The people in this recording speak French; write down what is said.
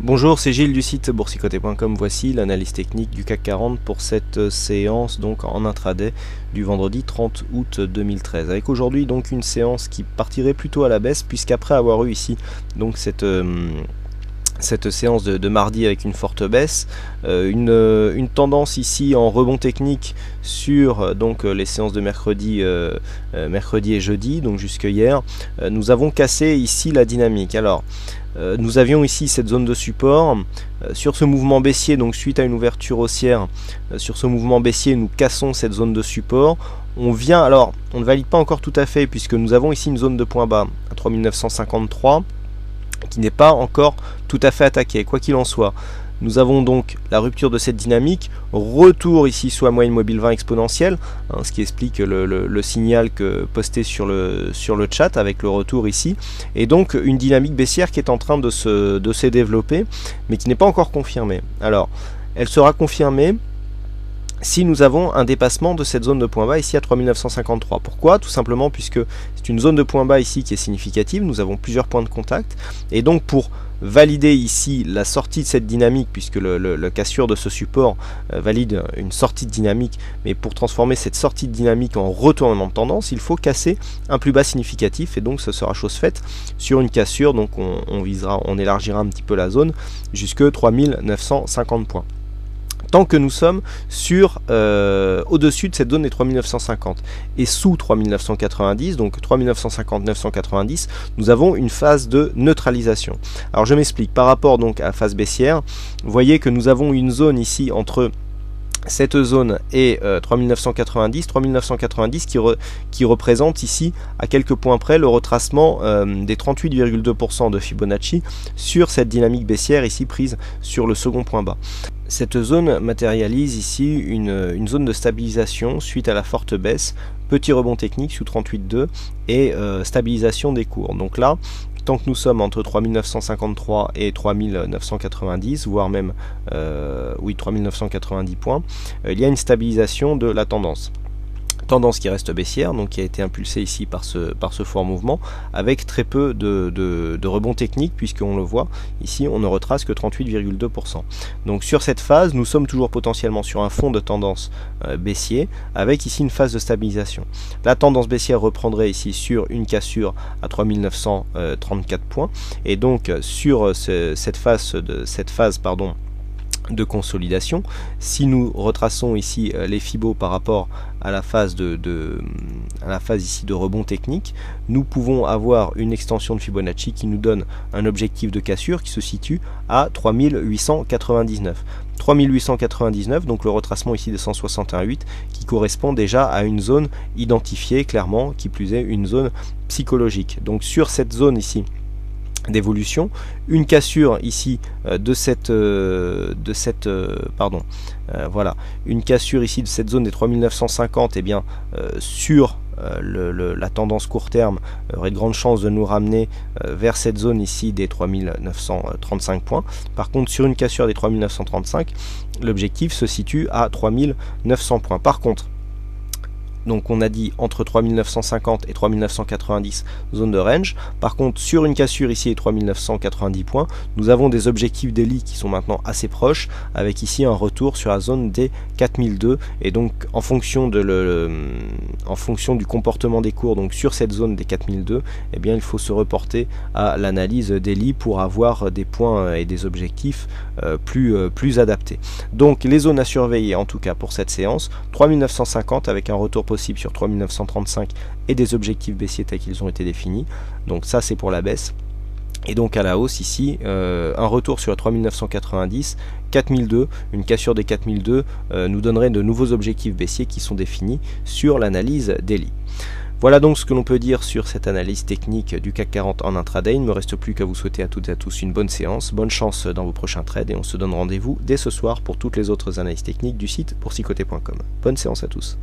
Bonjour, c'est Gilles du site boursicoté.com. Voici l'analyse technique du CAC 40 pour cette séance donc en intraday du vendredi 30 août 2013. Avec aujourd'hui donc une séance qui partirait plutôt à la baisse, puisqu'après avoir eu ici donc cette séance de mardi avec une forte baisse, une tendance ici en rebond technique sur donc les séances de mercredi et jeudi, donc jusque hier, nous avons cassé ici la dynamique. Alors nous avions ici cette zone de support sur ce mouvement baissier, donc suite à une ouverture haussière sur ce mouvement baissier, nous cassons cette zone de support. On vient, alors on ne valide pas encore tout à fait, puisque nous avons ici une zone de point bas à 3953 qui n'est pas encore tout à fait attaquée. Quoi qu'il en soit, nous avons donc la rupture de cette dynamique, retour ici sous la moyenne mobile 20 exponentielle, ce qui explique le signal que posté sur le chat avec le retour ici, et donc une dynamique baissière qui est en train de se développer, mais qui n'est pas encore confirmée. Alors, elle sera confirmée si nous avons un dépassement de cette zone de point bas ici à 3953. Pourquoi? Tout simplement puisque c'est une zone de point bas ici qui est significative, nous avons plusieurs points de contact, et donc pour valider ici la sortie de cette dynamique, puisque le cassure de ce support valide une sortie de dynamique, mais pour transformer cette sortie de dynamique en retournement de tendance, il faut casser un plus bas significatif, et donc ce sera chose faite sur une cassure. Donc on élargira un petit peu la zone jusque 3950 points. Tant que nous sommes sur au-dessus de cette zone des 3950 et sous 3990, donc 3950-990, nous avons une phase de neutralisation. Alors je m'explique, par rapport donc à la phase baissière, vous voyez que nous avons une zone ici entre cette zone et 3990 qui représente ici à quelques points près le retracement des 38,2% de Fibonacci sur cette dynamique baissière ici prise sur le second point bas. Cette zone matérialise ici une zone de stabilisation suite à la forte baisse, petit rebond technique sous 38,2 et stabilisation des cours. Donc là, tant que nous sommes entre 3953 et 3990, voire même 3990 points, il y a une stabilisation de la tendance. Tendance qui reste baissière, donc qui a été impulsée ici par ce fort mouvement, avec très peu de rebond technique, puisqu'on le voit ici, on ne retrace que 38,2%. Donc sur cette phase, nous sommes toujours potentiellement sur un fond de tendance baissier, avec ici une phase de stabilisation. La tendance baissière reprendrait ici sur une cassure à 3934 points, et donc sur cette phase de consolidation, si nous retraçons ici les Fibos par rapport à la phase ici de rebond technique, nous pouvons avoir une extension de Fibonacci qui nous donne un objectif de cassure qui se situe à 3899. 3899, donc le retracement ici de 161,8 qui correspond déjà à une zone identifiée clairement, qui plus est une zone psychologique. Donc sur cette zone ici d'évolution, une cassure ici une cassure ici de cette zone des 3950, et bien sur la tendance court terme aurait de grandes chances de nous ramener vers cette zone ici des 3935 points. Par contre, sur une cassure des 3935, l'objectif se situe à 3900 points. Par contre, donc on a dit entre 3950 et 3990 zone de range. Par contre, sur une cassure ici et 3990 points, nous avons des objectifs daily qui sont maintenant assez proches, avec ici un retour sur la zone des 4002, et donc en fonction du comportement des cours, donc sur cette zone des 4002, eh bien il faut se reporter à l'analyse daily pour avoir des points et des objectifs plus adaptés. Donc les zones à surveiller en tout cas pour cette séance: 3950 avec un retour possible sur 3935 et des objectifs baissiers tels qu'ils ont été définis. Donc ça c'est pour la baisse. Et donc à la hausse ici, un retour sur 3990, 4002, une cassure des 4002 nous donnerait de nouveaux objectifs baissiers qui sont définis sur l'analyse daily. Voilà donc ce que l'on peut dire sur cette analyse technique du CAC 40 en intraday. Il ne me reste plus qu'à vous souhaiter à toutes et à tous une bonne séance, bonne chance dans vos prochains trades, et on se donne rendez-vous dès ce soir pour toutes les autres analyses techniques du site boursicoté.com. Bonne séance à tous.